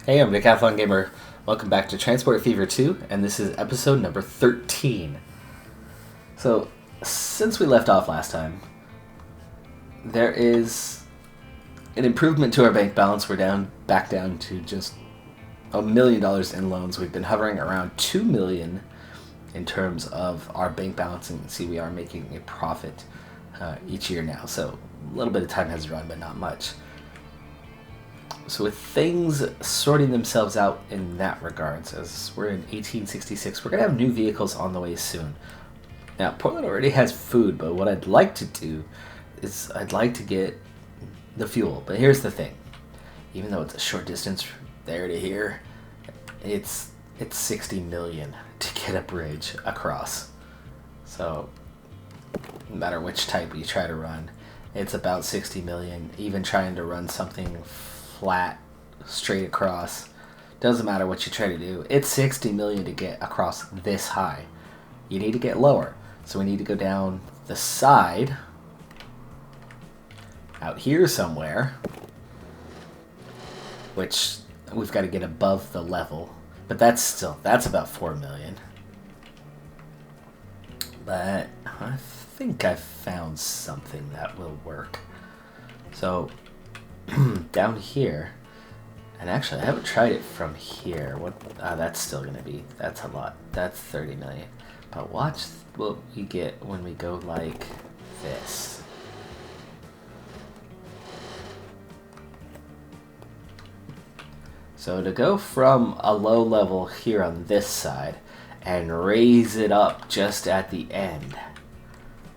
Hey, I'm Decathlon Gamer. Welcome back to Transport Fever 2, and this is episode number 13. So, since we left off last time, there is an improvement to our bank balance. We're back down to just $1 million in loans. We've been hovering around $2 million in terms of our bank balance, and you can see we are making a profit each year now. So, a little bit of time has run, but not much. So with things sorting themselves out in that regards, as we're in 1866, we're going to have new vehicles on the way soon. Now, Portland already has food, but what I'd like to do is I'd like to get the fuel. But here's the thing. Even though it's a short distance from there to here, it's 60 million to get a bridge across. So no matter which type you try to run, it's about 60 million. Even trying to run something flat straight across, doesn't matter what you try to do, it's 60 million to get across this high. You need to get lower, so we need to go down the side out here somewhere, which we've got to get above the level, but that's about 4 million. But I think I've found something that will work. So down here, and actually I haven't tried it from here. That's still gonna be, that's a lot. That's 30 million. But watch what we get when we go like this. So to go from a low level here on this side and raise it up just at the end,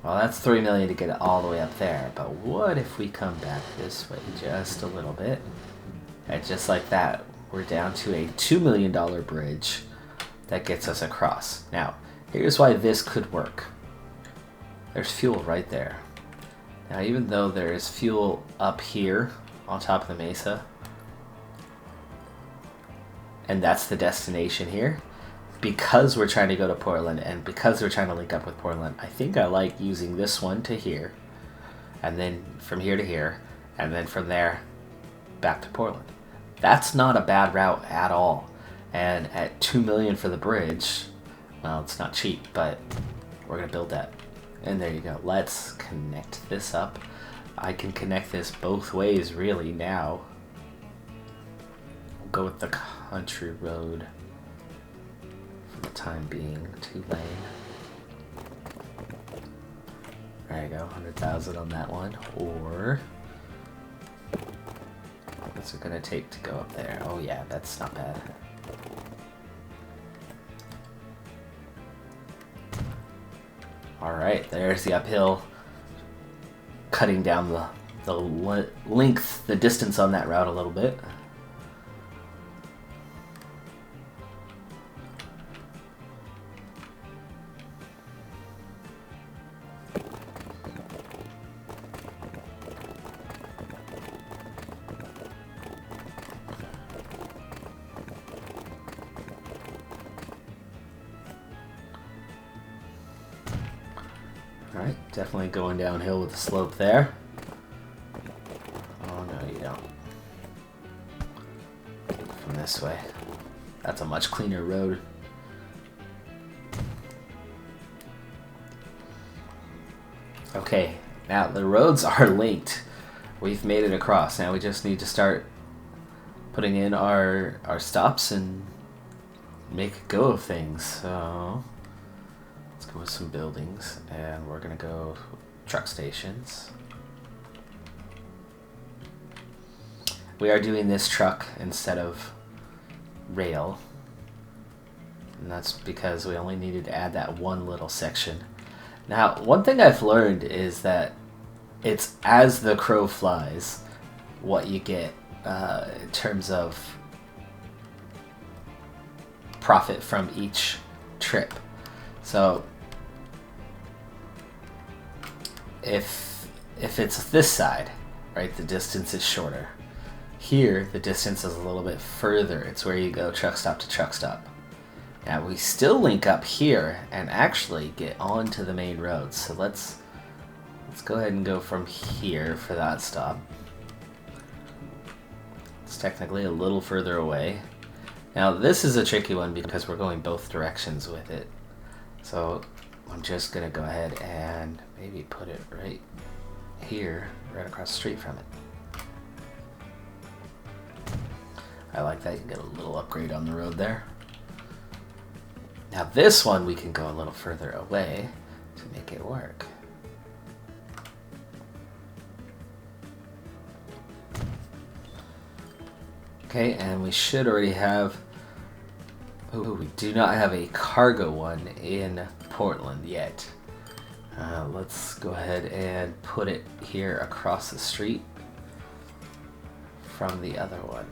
well, that's 3 million to get it all the way up there. But what if we come back this way just a little bit? And just like that, we're down to a $2 million bridge that gets us across. Now, here's why this could work. There's fuel right there. Now, even though there is fuel up here on top of the mesa, and that's the destination here, because we're trying to go to Portland and because we're trying to link up with Portland, I think I like using this one to here, and then from here to here, and then from there back to Portland. That's not a bad route at all. And at 2 million for the bridge, well, it's not cheap, but we're gonna build that. And there you go. Let's connect this up. I can connect this both ways really now. We'll go with the country road for the time being, 2 lane. There you go, 100,000 on that one. Or what's it gonna take to go up there? Oh yeah, that's not bad. Alright, there's the uphill, cutting down the length, the distance on that route a little bit. Alright, definitely going downhill with the slope there. Oh no, you don't. From this way. That's a much cleaner road. Okay, now the roads are linked. We've made it across. Now we just need to start putting in our stops and make a go of things. So let's go with some buildings, and we're gonna go truck stations. We are doing this truck instead of rail, and that's because we only needed to add that one little section. Now, one thing I've learned is that it's as the crow flies what you get in terms of profit from each trip. So if it's this side, right, the distance is shorter. Here, the distance is a little bit further. It's where you go truck stop to truck stop. Now we still link up here and actually get onto the main road. So let's go ahead and go from here for that stop. It's technically a little further away. Now this is a tricky one because we're going both directions with it. So I'm just gonna go ahead and maybe put it right here, right across the street from it. I like that. You get a little upgrade on the road there. Now this one we can go a little further away to make it work. Okay, and we should already have... Oh, we do not have a cargo one in Portland yet. Let's go ahead and put it here across the street from the other one.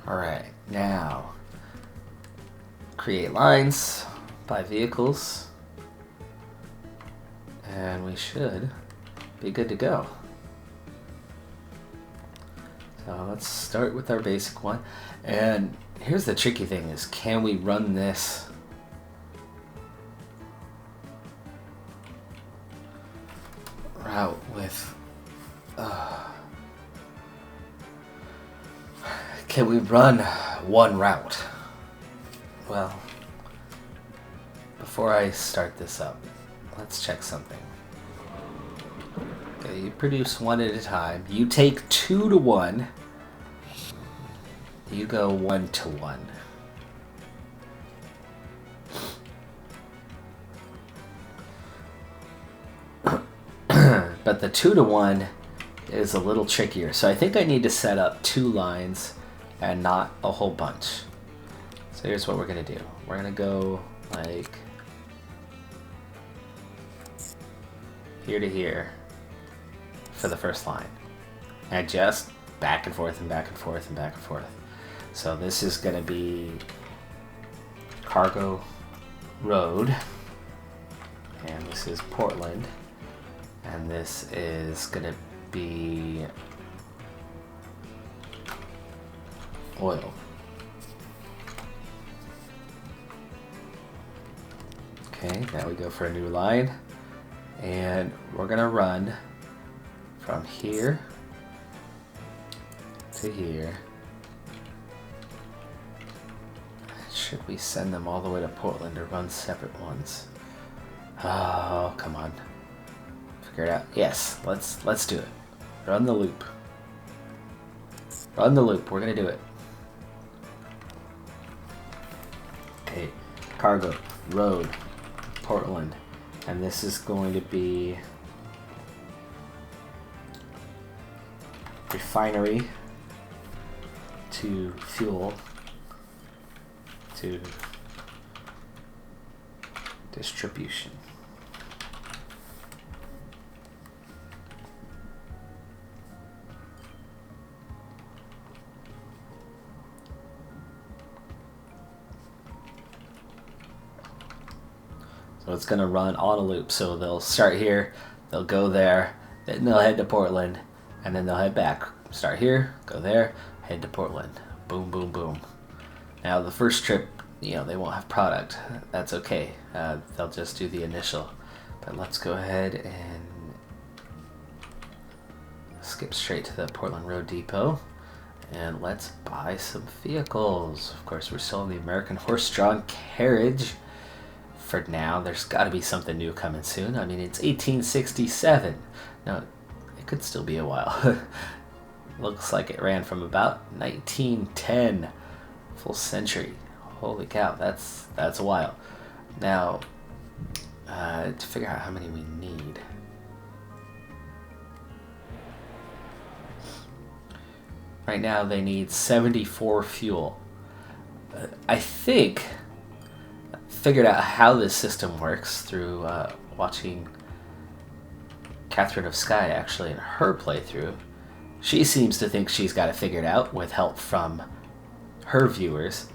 Alright, now create lines, buy vehicles, and we should be good to go. So let's start with our basic one. And here's the tricky thing is, can we run this route with... Can we run one route? Well, before I start this up, let's check something. Okay, you produce one at a time. You take 2 to 1. You go 1 to 1. But the 2 to 1 is a little trickier. So I think I need to set up 2 lines and not a whole bunch. So here's what we're gonna do. We're gonna go like here to here for the first line. And just back and forth and back and forth and back and forth. So this is gonna be Cargo Road. And this is Portland. And this is gonna be oil. Okay, now we go for a new line, and we're gonna run from here to here. Should we send them all the way to Portland or run separate ones? Oh, come on. Figure it out. Yes, let's do it. Run the loop. Run the loop. We're gonna do it. Okay, Cargo Road, Portland, and this is going to be refinery to fuel to distribution. So it's going to run on a loop. So they'll start here, they'll go there, then they'll head to Portland, and then they'll head back. Start here, go there, head to Portland. Boom, boom, boom. Now the first trip, you know, they won't have product. That's okay. They'll just do the initial. But let's go ahead and skip straight to the Portland Road Depot. And let's buy some vehicles. Of course, we're still in the American horse-drawn carriage. For now, there's got to be something new coming soon. I mean, it's 1867. No, it could still be a while. Looks like it ran from about 1910, full century. Holy cow, that's a while. Now, to figure out how many we need. Right now, they need 74 fuel. I think figured out how this system works through watching Catherine of Sky actually in her playthrough. She seems to think she's got it figured out with help from her viewers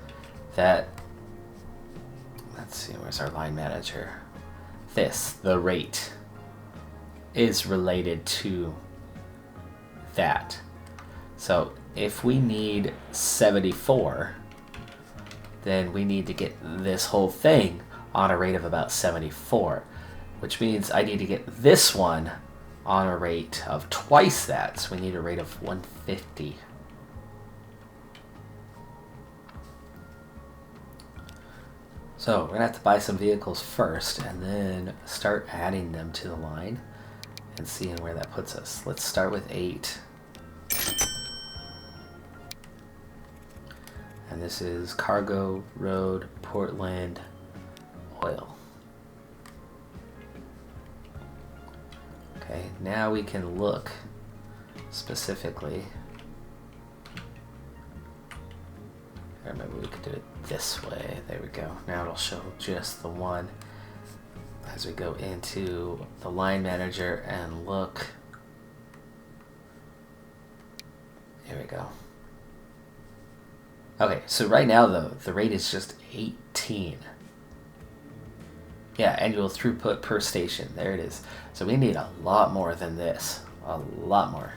that, let's see, where's our line manager? The rate is related to that. So if we need 74, then we need to get this whole thing on a rate of about 74, which means I need to get this one on a rate of twice that. So we need a rate of 150. So we're going to have to buy some vehicles first and then start adding them to the line and seeing where that puts us. Let's start with 8. And this is cargo, road, Portland, oil. Okay, now we can look specifically. Or maybe we could do it this way. There we go. Now it'll show just the one as we go into the line manager and look. Here we go. Okay, so right now though, the rate is just 18. Yeah, annual throughput per station. There it is. So we need a lot more than this. A lot more.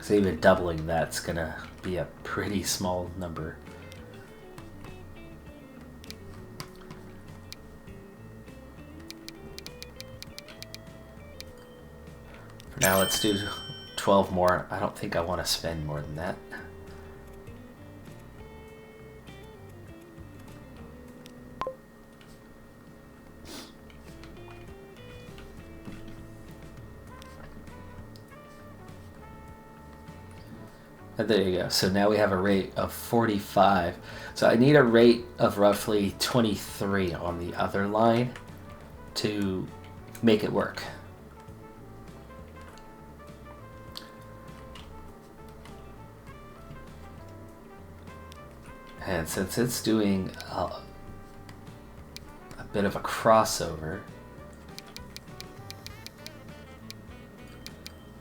So even doubling that's gonna be a pretty small number. For now, let's do 12 more. I don't think I want to spend more than that. And there you go. So now we have a rate of 45. So I need a rate of roughly 23 on the other line to make it work. And since it's doing a bit of a crossover,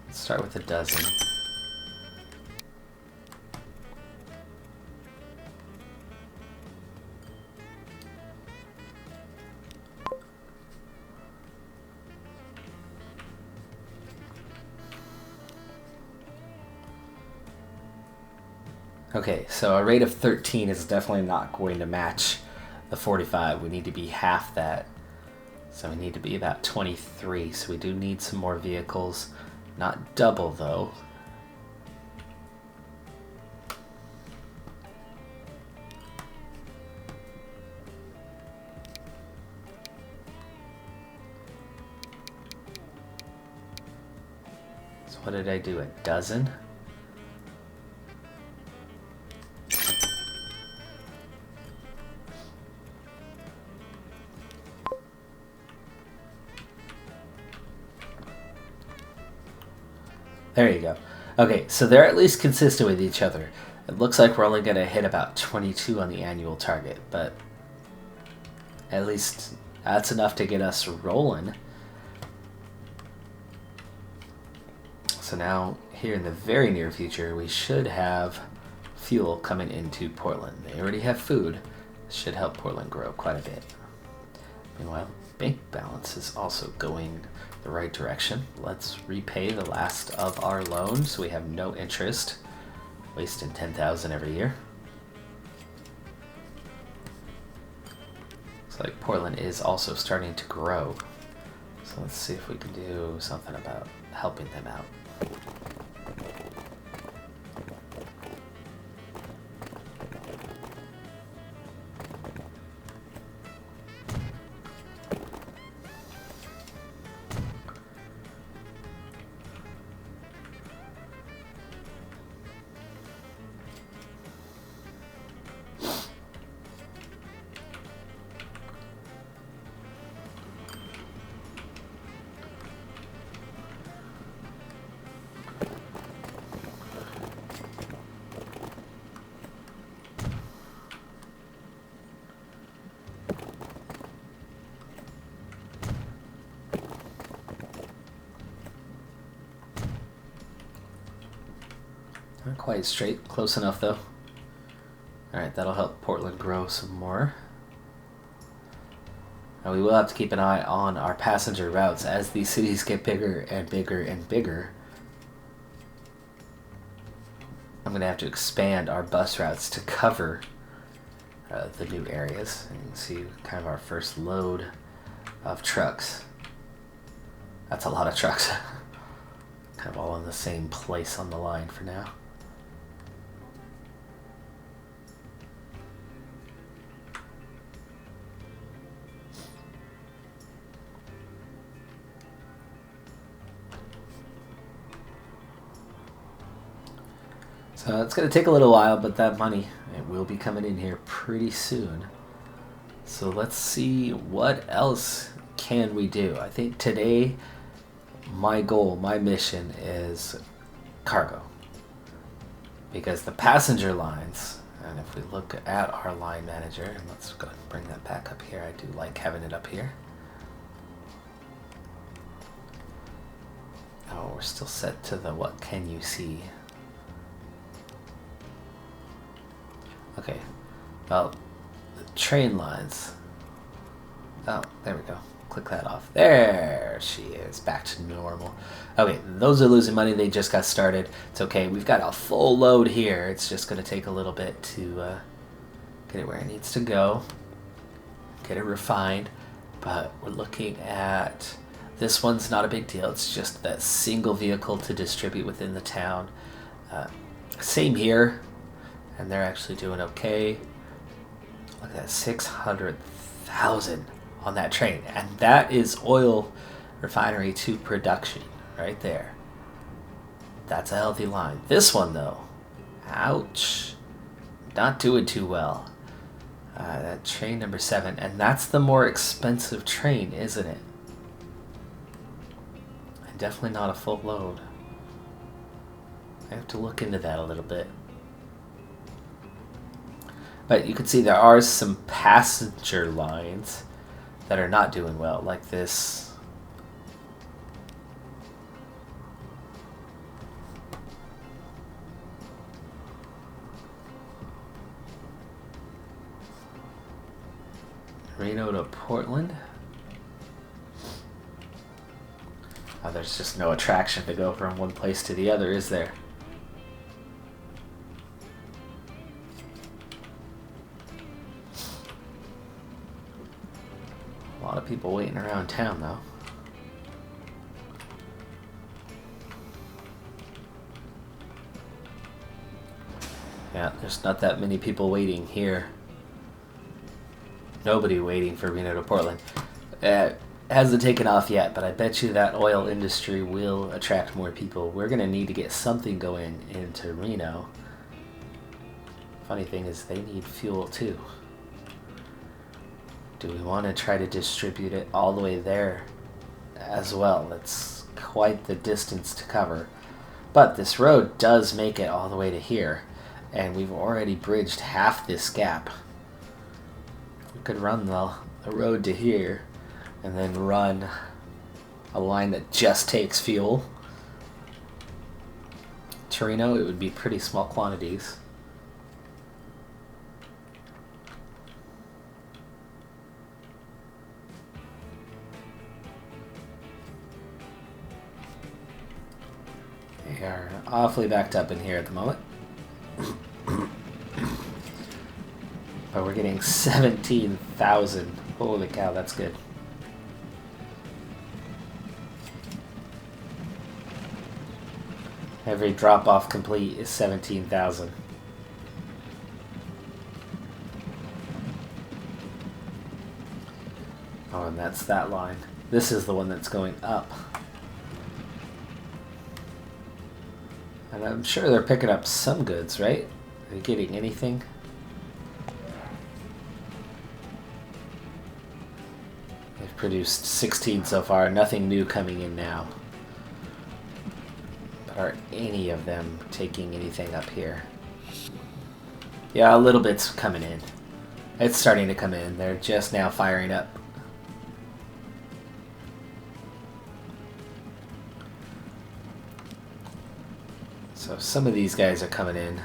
let's start with a dozen. Okay, so a rate of 13 is definitely not going to match the 45. We need to be half that. So we need to be about 23. So we do need some more vehicles. Not double, though. So what did I do? A dozen? There you go. Okay, so they're at least consistent with each other. It looks like we're only going to hit about 22 on the annual target, but at least that's enough to get us rolling. So now, here in the very near future, we should have fuel coming into Portland. They already have food. This should help Portland grow quite a bit. Meanwhile, bank balance is also going the right direction. Let's repay the last of our loans. We have no interest, wasting $10,000 every year. Looks like Portland is also starting to grow. So let's see if we can do something about helping them out. Not quite straight, close enough though. Alright, that'll help Portland grow some more. And we will have to keep an eye on our passenger routes as these cities get bigger and bigger and bigger. I'm going to have to expand our bus routes to cover the new areas. And you can see kind of our first load of trucks. That's a lot of trucks. Kind of all in the same place on the line for now. So it's going to take a little while, but that money, it will be coming in here pretty soon. So let's see what else can we do. I think today my goal, my mission is cargo. Because the passenger lines, and if we look at our line manager, and let's go ahead and bring that back up here. I do like having it up here. Oh, we're still set to the what can you see. Okay, well, the train lines. Oh, there we go. Click that off. There she is, back to normal. Okay, those are losing money. They just got started. It's okay. We've got a full load here. It's just going to take a little bit to get it where it needs to go. Get it refined. But we're looking at... This one's not a big deal. It's just that single vehicle to distribute within the town. Same here. And they're actually doing okay. Look at that, 600,000 on that train. And that is oil refinery to production right there. That's a healthy line. This one, though, ouch. Not doing too well. That train number 7. And that's the more expensive train, isn't it? And definitely not a full load. I have to look into that a little bit. But you can see there are some passenger lines that are not doing well, like this. Reno to Portland. Oh, there's just no attraction to go from one place to the other, is there? A lot of people waiting around town, though. Yeah, there's not that many people waiting here. Nobody waiting for Reno to Portland. It hasn't taken off yet, but I bet you that oil industry will attract more people. We're going to need to get something going into Reno. Funny thing is, they need fuel, too. Do we want to try to distribute it all the way there as well? It's quite the distance to cover. But this road does make it all the way to here. And we've already bridged half this gap. We could run the road to here and then run a line that just takes fuel. Torino, it would be pretty small quantities. They are awfully backed up in here at the moment. But we're getting 17,000. Holy cow, that's good. Every drop-off complete is 17,000. Oh, and that's that line. This is the one that's going up. And I'm sure they're picking up some goods, right? Are they getting anything? They've produced 16 so far, nothing new coming in now. But are any of them taking anything up here? Yeah, a little bit's coming in. It's starting to come in. They're just now firing up. So some of these guys are coming in.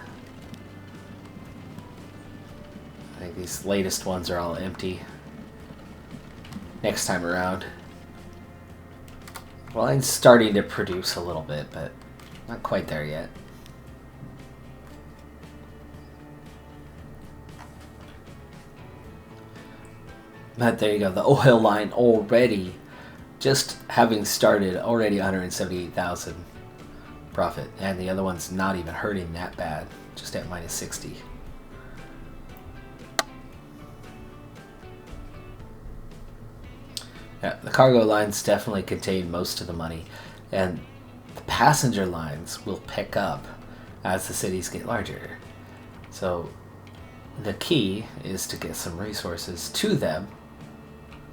I think these latest ones are all empty. next time around. Well, I'm starting to produce a little bit, but not quite there yet. But there you go, the oil line already, just having started, already 178,000 profit. And the other one's not even hurting that bad, just at minus 60. Yeah, the cargo lines definitely contain most of the money. And the passenger lines will pick up as the cities get larger. So the key is to get some resources to them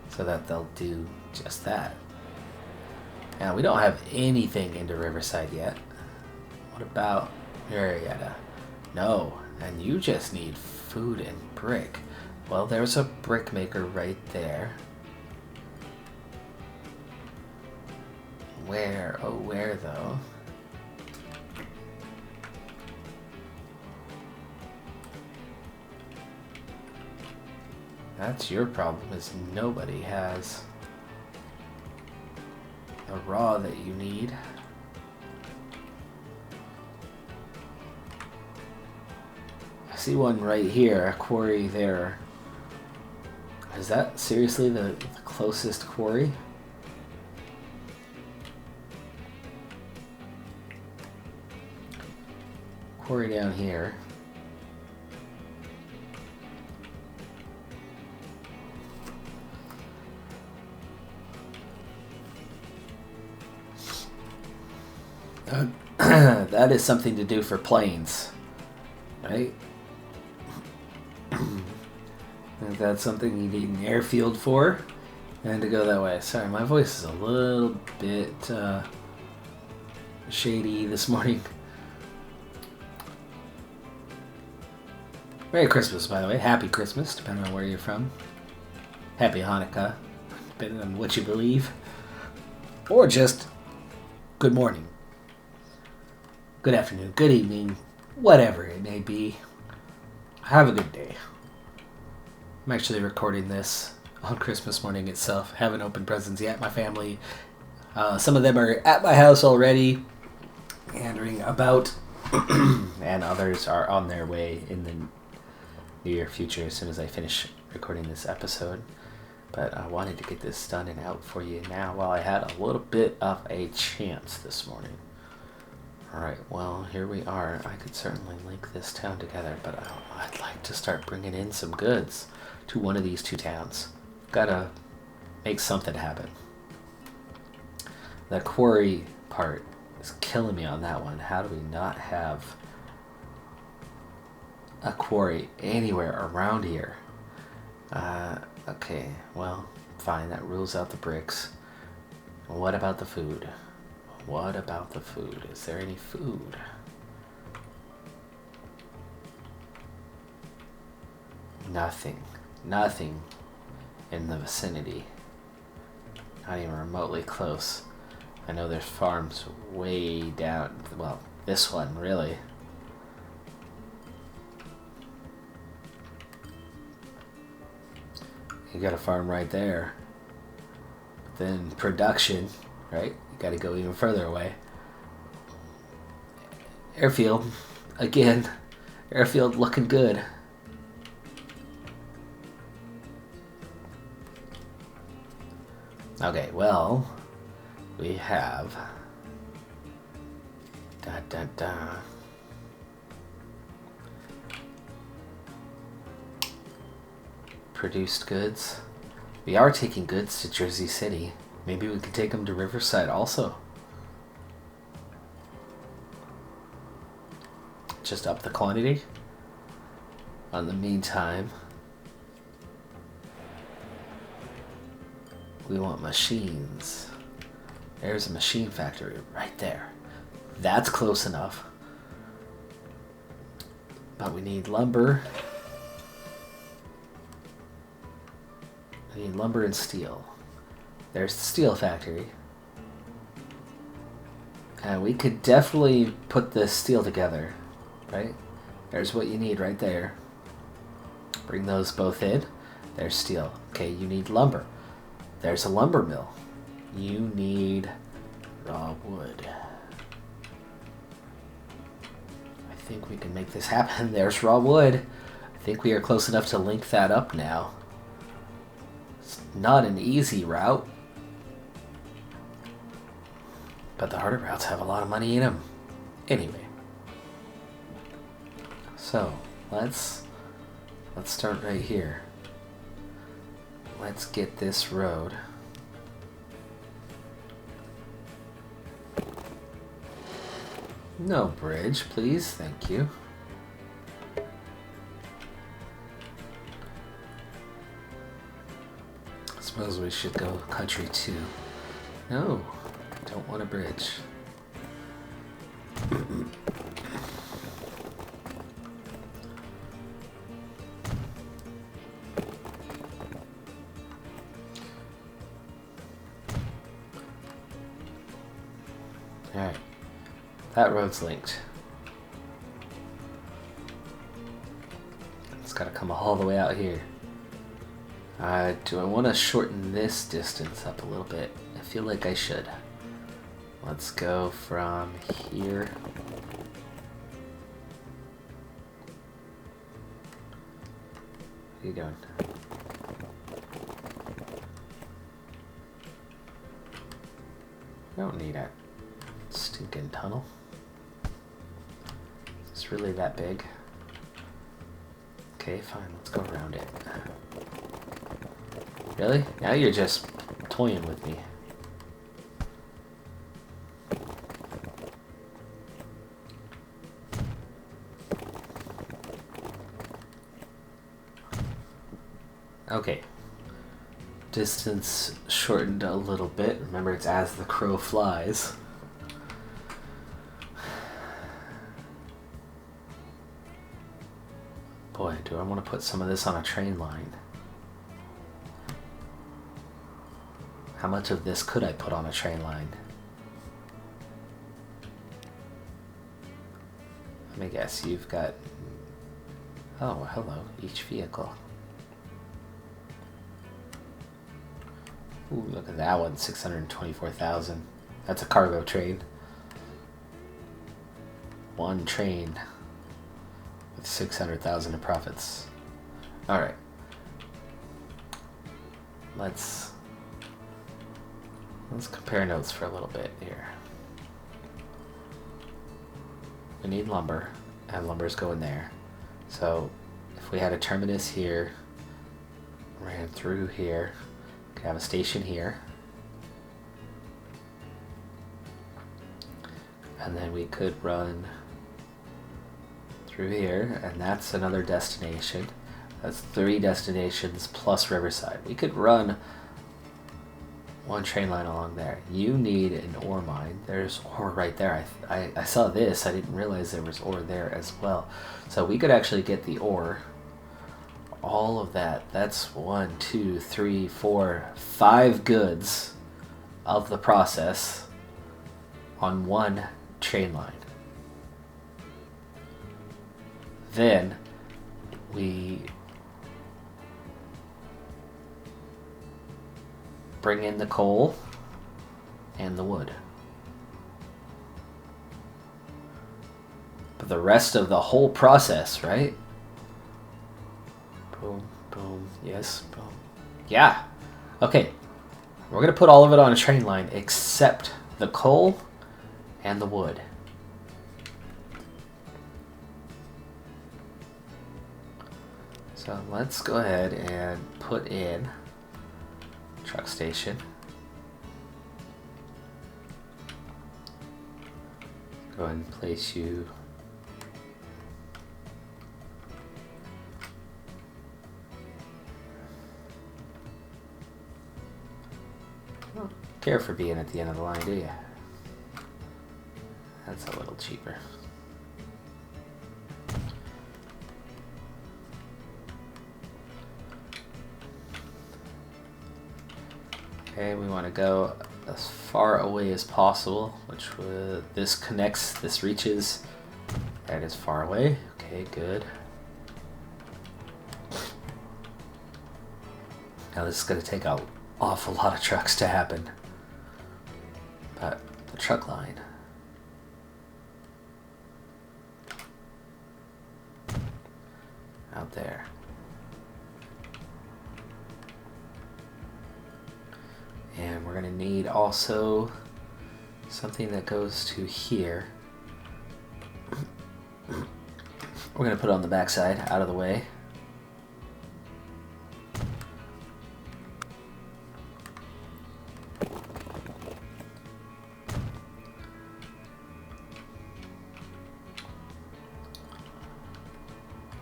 so that they'll do just that. Now, we don't have anything into Riverside yet. What about Marietta? No, and you just need food and brick. Well, there's a brick maker right there. Where? Oh, where though? That's your problem, is nobody has the raw that you need. I see one right here, a quarry there. Is that seriously the closest quarry? Quarry down here. That is something to do for planes, right? That's something you need an airfield for, and to go that way. Sorry, my voice is a little bit shady this morning. Merry Christmas, by the way. Happy Christmas, depending on where you're from. Happy Hanukkah, depending on what you believe. Or just good morning, good afternoon, good evening, whatever it may be. Have a good day. I'm actually recording this on Christmas morning itself. Haven't opened presents yet. My family, some of them are at my house already, meandering about, and others are on their way in the near future as soon as I finish recording this episode. But I wanted to get this done and out for you now while I had a little bit of a chance this morning. Alright, well, here we are. I could certainly link this town together, but I'd like to start bringing in some goods to one of these two towns. Gotta make something happen. The quarry part is killing me on that one. How do we not have a quarry anywhere around here? Okay, well, fine, that rules out the bricks. What about the food? What about the food? Is there any food? Nothing. Nothing in the vicinity. Not even remotely close. I know there's farms way down, well, this one, really. You got a farm right there. But then production, right? You got to go even further away. Airfield, again. Airfield looking good. Okay, well, we have produced goods. We are taking goods to Jersey City. Maybe we could take them to Riverside also. Just up the quantity. In the meantime, we want machines. There's a machine factory right there. That's close enough. But we need lumber. I need lumber and steel. There's the steel factory. And we could definitely put this steel together, right? There's what you need right there. Bring those both in. There's steel. Okay, you need lumber. There's a lumber mill. You need raw wood. I think we can make this happen. There's raw wood. I think we are close enough to link that up now. It's not an easy route, but the harder routes have a lot of money in them. Anyway, so let's start right here. Let's get this road. No bridge, please. Thank you. I suppose we should go country 2. No, don't want a bridge. Alright, that road's linked. It's gotta come all the way out here. Do I want to shorten this distance up a little bit? I feel like I should. Let's go from here. What are you doing? I don't need a stinking tunnel. It's really that big. Okay, fine, let's go around it. Really? Now you're just toying with me. Okay. Distance shortened a little bit. Remember, it's as the crow flies. Boy, do I want to put some of this on a train line. How much of this could I put on a train line? Let me guess, you've got... Oh, hello, each vehicle. Ooh, look at that one, 624,000. That's a cargo train. One train with 600,000 in profits. Alright. Let's compare notes for a little bit here. We need lumber, and lumber's going there. So if we had a terminus here, ran through here, could have a station here, and then we could run through here, and that's another destination. That's 3 destinations plus Riverside. We could run one train line along there. You need an ore mine. There's ore right there. I saw this. I didn't realize there was ore there as well. So we could actually get the ore. All of that. That's 1, 2, 3, 4, 5 goods of the process on one train line. Then we bring in the coal and the wood. But the rest of the whole process, right? Boom, boom, yes, boom. Yeah. Okay. We're going to put all of it on a train line except the coal and the wood. So let's go ahead and put in truck station. Go ahead and place you. Don't care for being at the end of the line, do you? That's a little cheaper. Okay, we want to go as far away as possible, which this connects, this reaches. That is far away. Okay, good. Now this is going to take a awful lot of trucks to happen. But the truck line. Out there. And we're gonna need also something that goes to here. We're gonna put it on the backside, out of the way.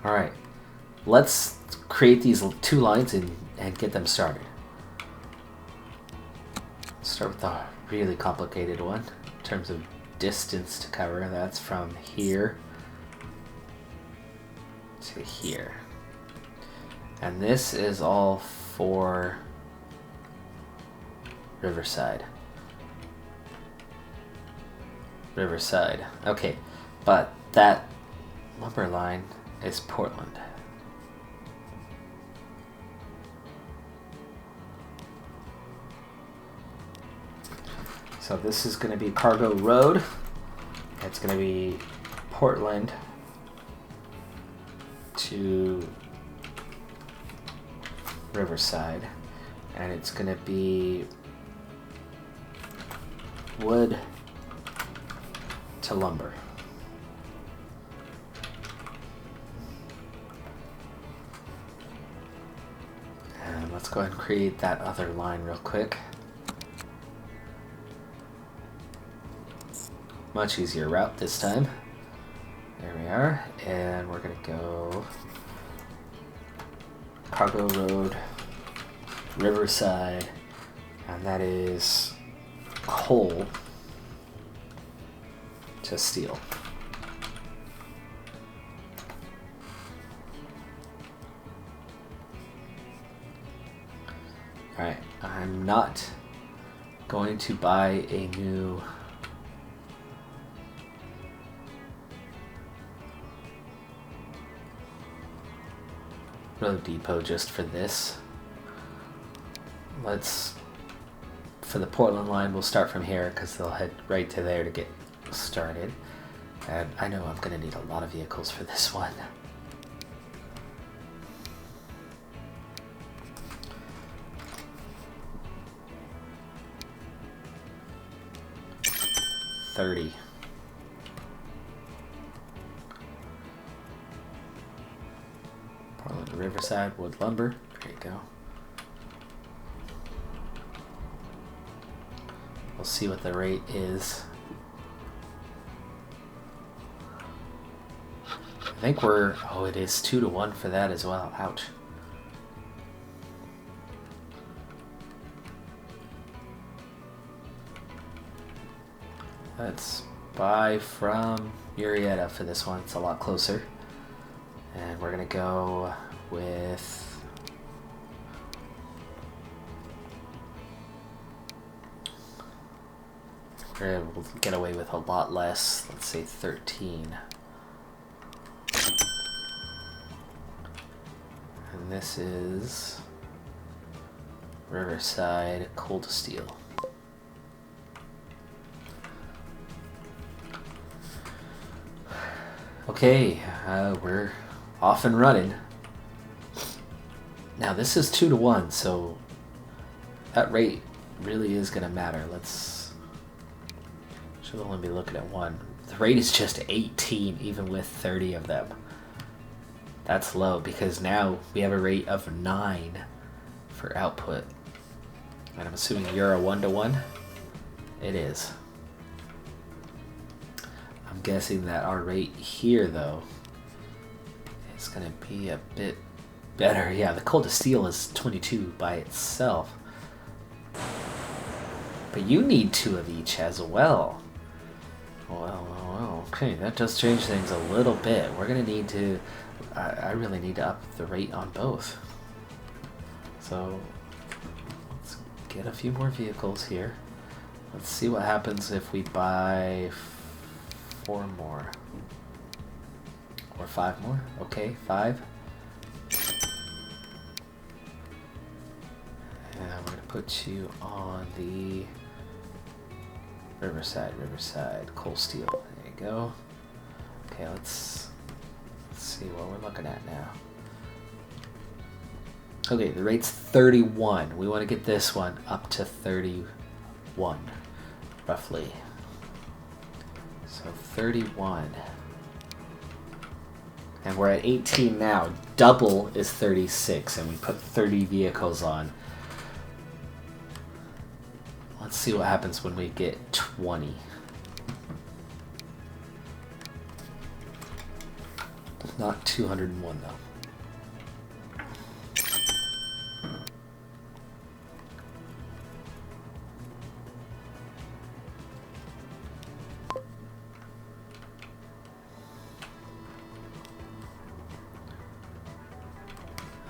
Alright, let's create these two lines and get them started. Start with the really complicated one in terms of distance to cover. That's from here to here. And this is all for Riverside. Riverside. Okay, but that lumber line is Portland. So this is going to be Cargo Road. It's going to be Portland to Riverside. And it's going to be wood to lumber. And let's go ahead and create that other line real quick. Much easier route this time. There we are. And we're going to go Cargo Road, Riverside, and that is coal to steel. Alright, I'm not going to buy a new road depot just for this. For the Portland line, we'll start from here because they'll head right to there to get started. And I know I'm going to need a lot of vehicles for this one. $30. Portland to Riverside, wood lumber. There you go. We'll see what the rate is. I think oh, it is 2-to-1 for that as well. Ouch. Let's buy from Murrieta for this one. It's a lot closer. And we're going to go with we'll get away with a lot less. Let's say 13. And this is Riverside, coal to steel. Okay, we're off and running. Now this is 2-to-1, so that rate really is going to matter. Should only be looking at one. The rate is just 18, even with 30 of them. That's low because now we have a rate of 9 for output. And I'm assuming you're a 1-to-1? It is. I'm guessing that our rate here, though, is going to be a bit better. Yeah, the coal to steel is 22 by itself. But you need 2 of each as well. Well, okay, that does change things a little bit. We're going to need to... I really need to up the rate on both. So, let's get a few more vehicles here. Let's see what happens if we buy 4 more. Or 5 more. Okay, 5. And we're going to put you on the Riverside, coal steel. There you go. Okay, let's see what we're looking at now. Okay, the rate's 31. We want to get this one up to 31, roughly. So 31. And we're at 18 now. Double is 36, and we put 30 vehicles on. Let's see what happens when we get 20. Not 201 though.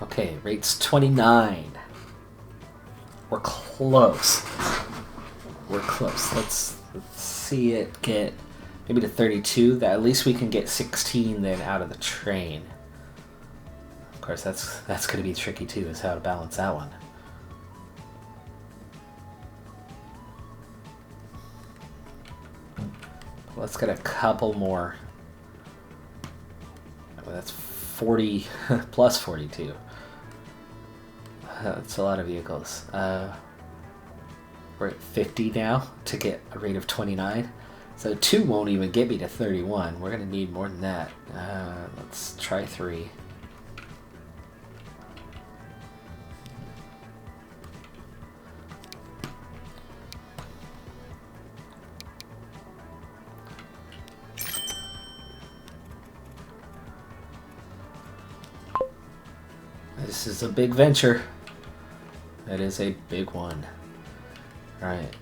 Okay, rate's 29. We're close. We're close. Let's see it get maybe to 32. That at least we can get 16 then out of the train. Of course, that's going to be tricky too, is how to balance that one. Let's get a couple more. Oh, that's 40 plus 42. That's a lot of vehicles. We're at 50 now to get a rate of 29. So 2 won't even get me to 31. We're going to need more than that. Let's try 3. This is a big venture. That is a big one. Alright.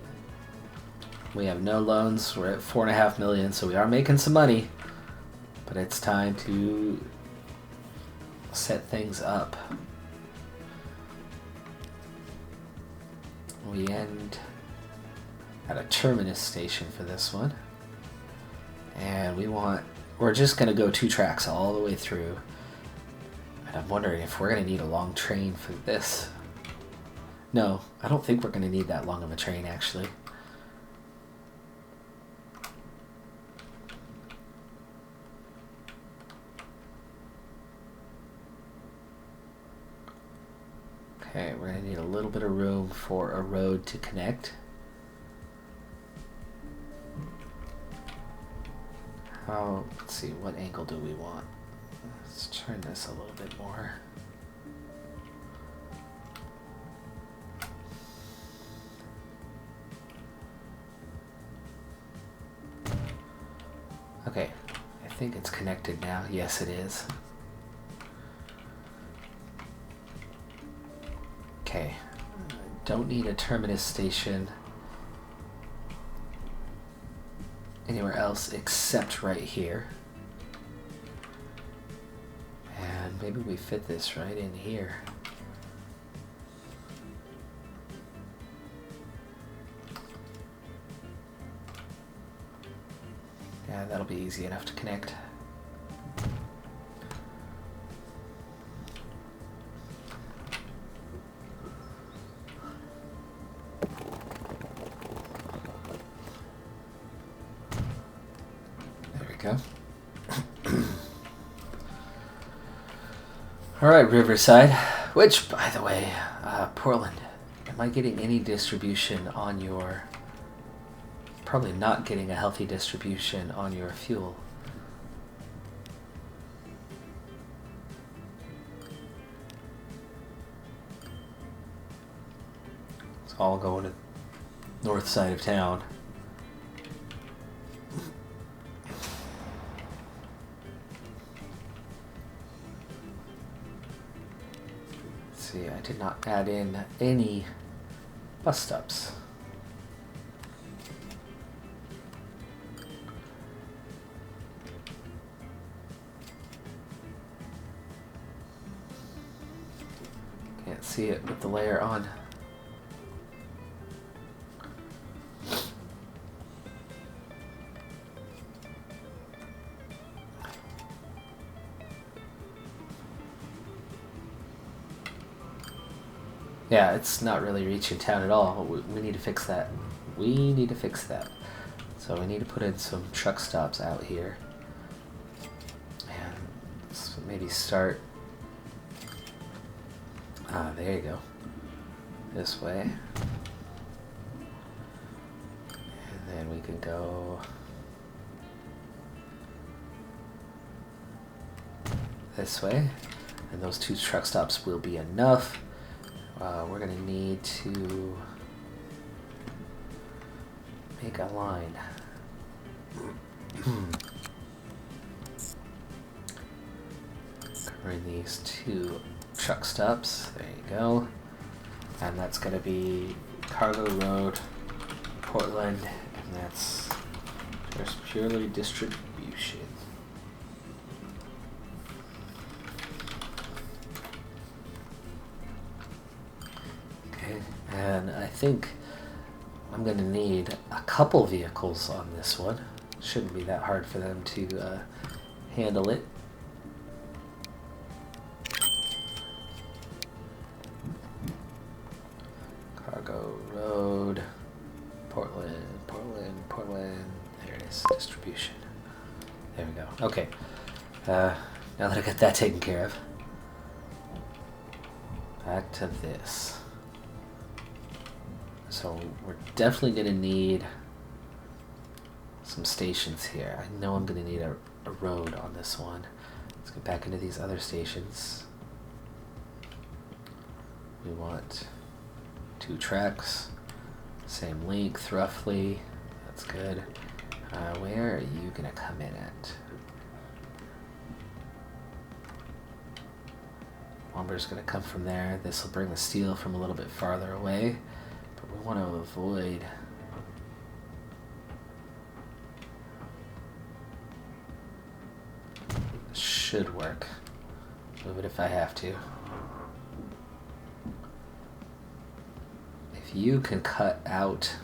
We have no loans. We're at 4.5 million, so we are making some money. But it's time to set things up. We end at a terminus station for this one. And we're just going to go 2 tracks all the way through. And I'm wondering if we're going to need a long train for this. No, I don't think we're going to need that long of a train, actually. Okay, we're going to need a little bit of room for a road to connect. Let's see, what angle do we want? Let's turn this a little bit more. Okay, I think it's connected now. Yes, it is. Okay, don't need a terminus station anywhere else except right here. And maybe we fit this right in here. Yeah, that'll be easy enough to connect. There we go. Alright, Riverside. Which, by the way, Portland, am I getting any distribution on your... Probably not getting a healthy distribution on your fuel. It's all going to north side of town. Let's see, I did not add in any bus stops. Can't see it with the layer on. Yeah, it's not really reaching town at all. We need to fix that. We need to fix that. So we need to put in some truck stops out here. And let's maybe start... there you go. This way. And then we can go... this way. And those 2 truck stops will be enough. We're going to need to make a line. Covering these 2 truck stops. There you go. And that's going to be Cargo Road, Portland, and that's just purely distribution. Okay, and I think I'm going to need a couple vehicles on this one. Shouldn't be that hard for them to handle it. Cargo Road, Portland. There it is, distribution. There we go. Okay, now that I got that taken care of, back to this. So we're definitely going to need some stations here. I know I'm going to need a road on this one. Let's get back into these other stations. We want 2 tracks, same length roughly. That's good. Where are you going to come in at? Lumber's going to come from there. This will bring the steel from a little bit farther away. We want to avoid should work. Move it if I have to. If you can cut out,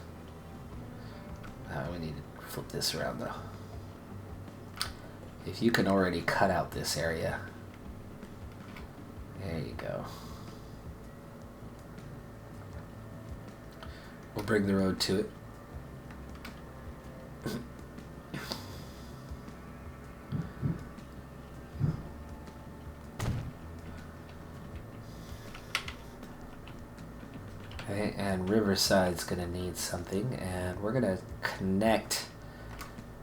we need to flip this around though. If you can already cut out this area, there you go. We'll bring the road to it. Okay, and Riverside's gonna need something, and we're gonna connect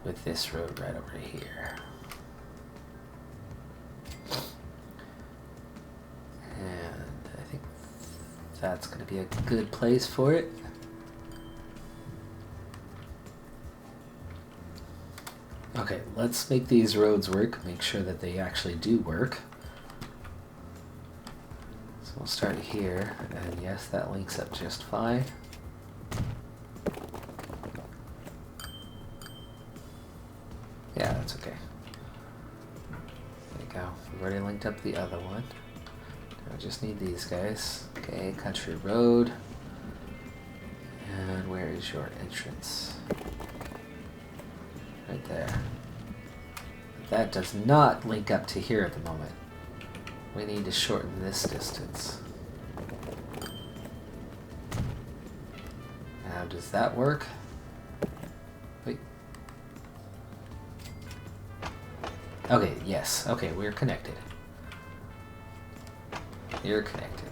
with this road right over here. And I think that's gonna be a good place for it. Okay, let's make these roads work, make sure that they actually do work. So we'll start here, and yes, that links up just fine. Yeah, that's okay. There you go. We've already linked up the other one. Now I just need these guys. Okay, Country Road. And where is your entrance? Right there. That does not link up to here at the moment. We need to shorten this distance. Now, does that work? Wait. Okay, yes. Okay, we're connected. You're connected.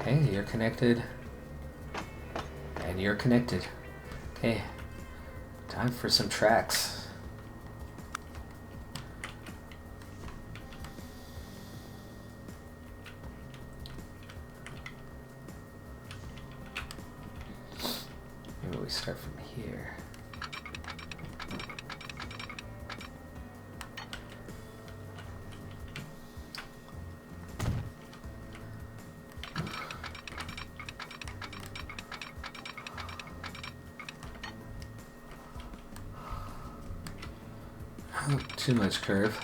Okay, you're connected. And you're connected. Okay, time for some tracks. Maybe we start from here. Too much curve.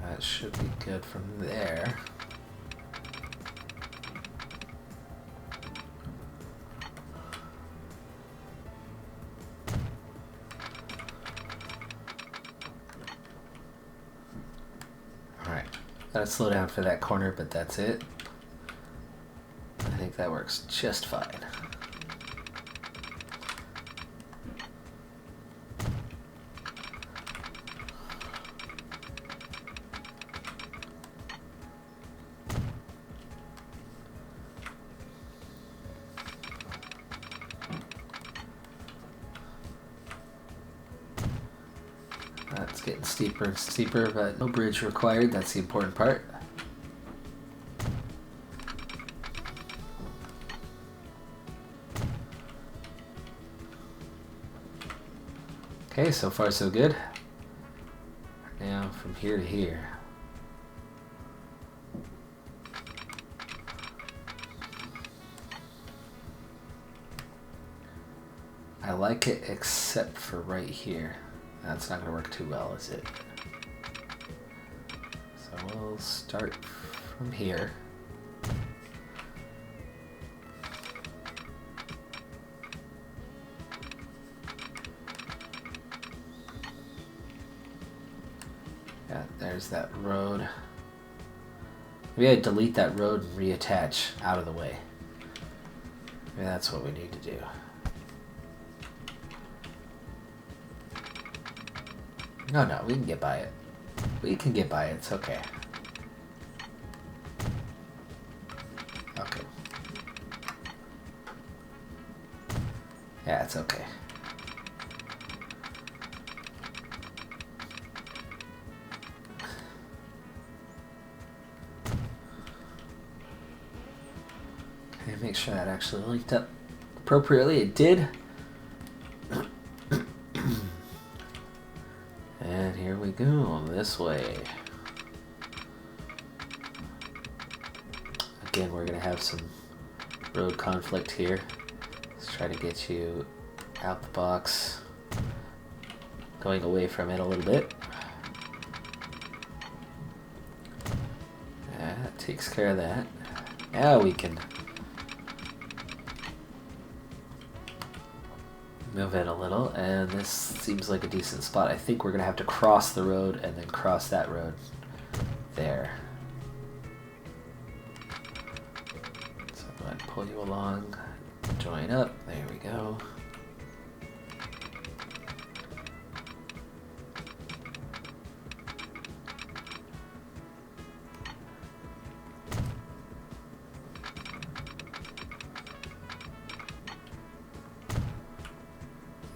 That should be good from there. Alright, gotta slow down for that corner, but that's it. I think that works just fine. It's getting steeper and steeper, but no bridge required. That's the important part. Okay, so far so good. Now from here to here. I like it except for right here. That's not going to work too well, is it? So we'll start from here. Yeah, there's that road. Maybe I delete that road and reattach out of the way. Maybe that's what we need to do. No, we can get by it. We can get by it, it's okay. Okay. Yeah, it's okay. Okay, make sure that actually linked up appropriately. It did. And here we go, this way. Again, we're gonna have some road conflict here. Let's try to get you out the box, going away from it a little bit. That takes care of that. Now we can move it a little, and this seems like a decent spot. I think we're gonna have to cross the road and then cross that road there. So go ahead and pull you along, join up, there we go.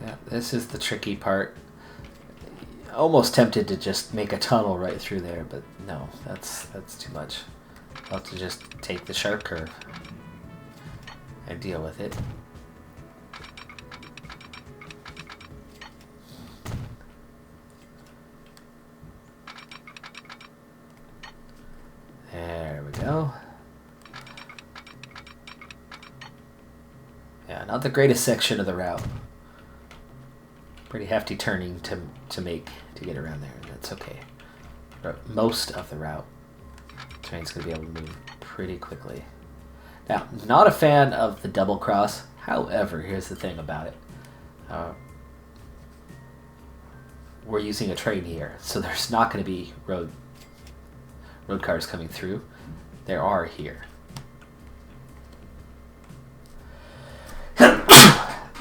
Yeah, this is the tricky part. Almost tempted to just make a tunnel right through there, but no, that's too much. I'll have to just take the sharp curve and deal with it. There we go. Yeah, not the greatest section of the route. Pretty hefty turning to make to get around there, and that's okay. But most of the route, the train's going to be able to move pretty quickly. Now, not a fan of the double cross. However, here's the thing about it. We're using a train here, so there's not going to be road cars coming through. There are here.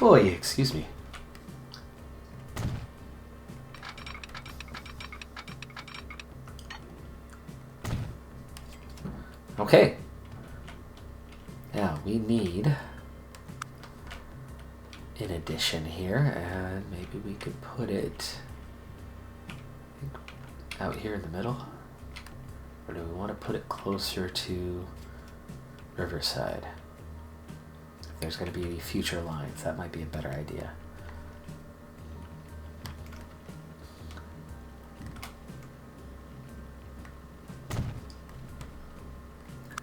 Boy, excuse me. Okay. Now we need an addition here, and maybe we could put it out here in the middle. Or do we want to put it closer to Riverside? If there's going to be any future lines, that might be a better idea.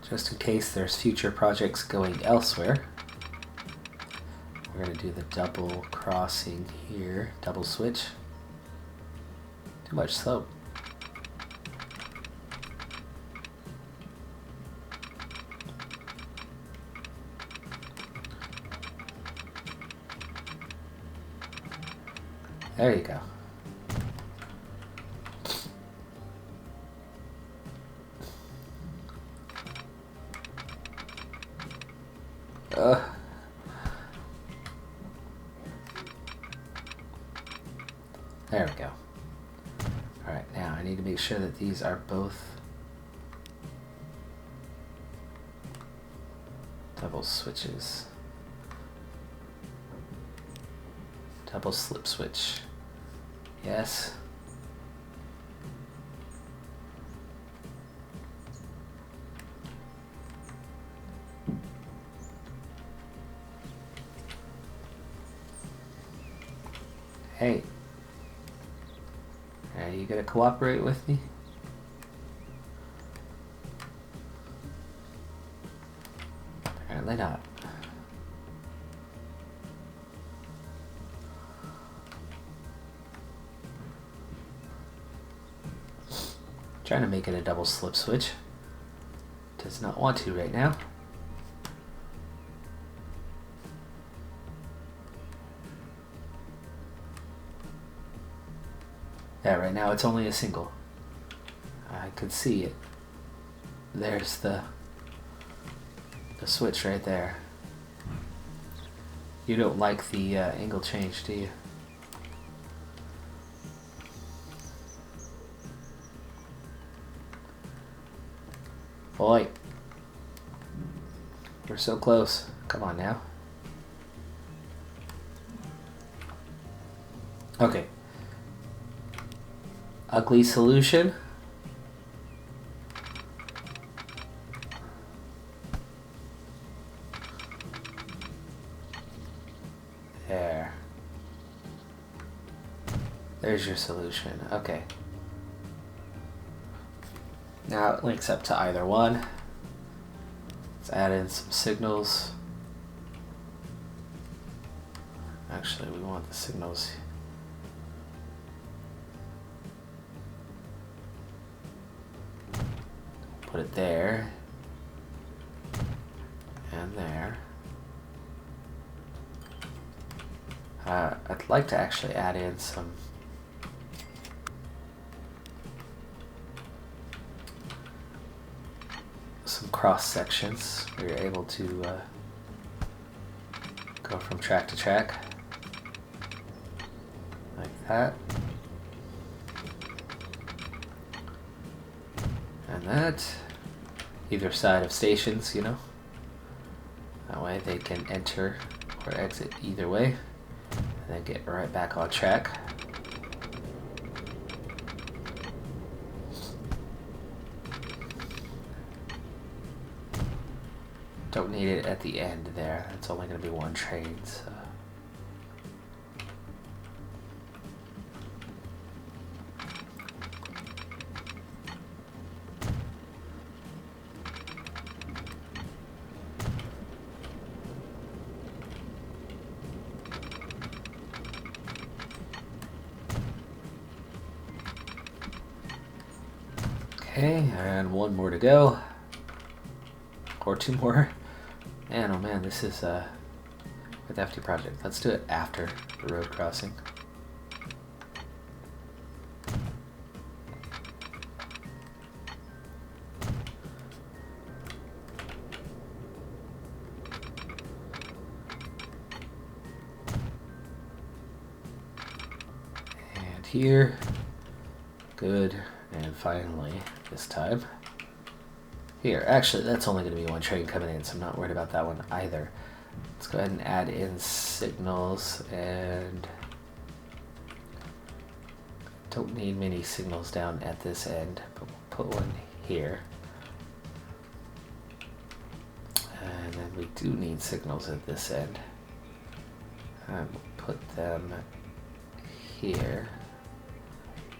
Just in case there's future projects going elsewhere. We're going to do the double crossing here, double switch. Too much slope. There you go. There we go. Alright, now I need to make sure that these are both double switches. Double slip switch. Yes. Hey. Are you gonna cooperate with me? Apparently not. Trying to make it a double slip switch. Does not want to right now. Yeah, right now it's only a single. I could see it. There's the switch right there. You don't like the angle change, do you? Boy, we're so close. Come on now. Okay. Ugly solution. There. There's your solution. Okay. Now it links up to either one. Let's add in some signals. Actually, we want the signals. Put it there. And there. I'd like to actually add in some cross sections where you're able to go from track to track like that, and that, either side of stations, you know, that way they can enter or exit either way and then get right back on track. Don't need it at the end there. It's only going to be one train, so. Okay, and one more to go. Or two more. Man, oh man, this is a hefty project. Let's do it after the road crossing. And here, good, and finally, this time. Here, actually, that's only going to be one train coming in, so I'm not worried about that one either. Let's go ahead and add in signals, and don't need many signals down at this end, but we'll put one here. And then we do need signals at this end. And we'll put them here.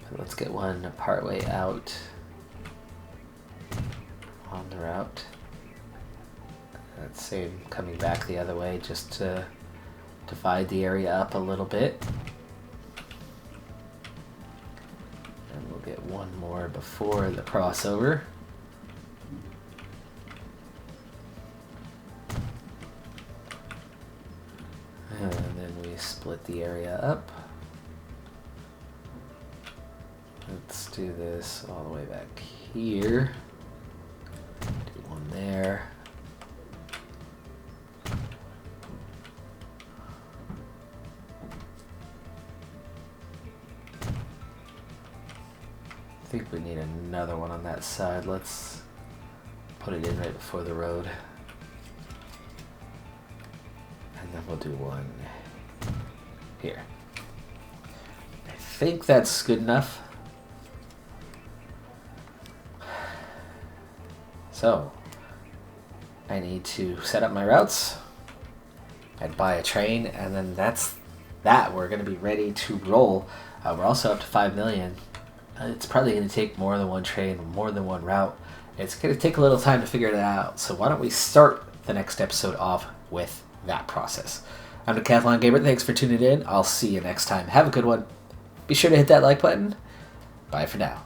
But let's get one partway out on the route. That same coming back the other way, just to divide the area up a little bit. And we'll get one more before the crossover. And then we split the area up. do this all the way back here. Do one there. I think we need another one on that side. Let's put it in right before the road. And then we'll do one here. I think that's good enough. So, I need to set up my routes. I'd buy a train, and then that's that. We're going to be ready to roll. We're also up to 5 million. It's probably going to take more than one train, more than one route. It's going to take a little time to figure that out. So why don't we start the next episode off with that process. I'm Decathlon Gamer. Thanks for tuning in. I'll see you next time. Have a good one. Be sure to hit that like button. Bye for now.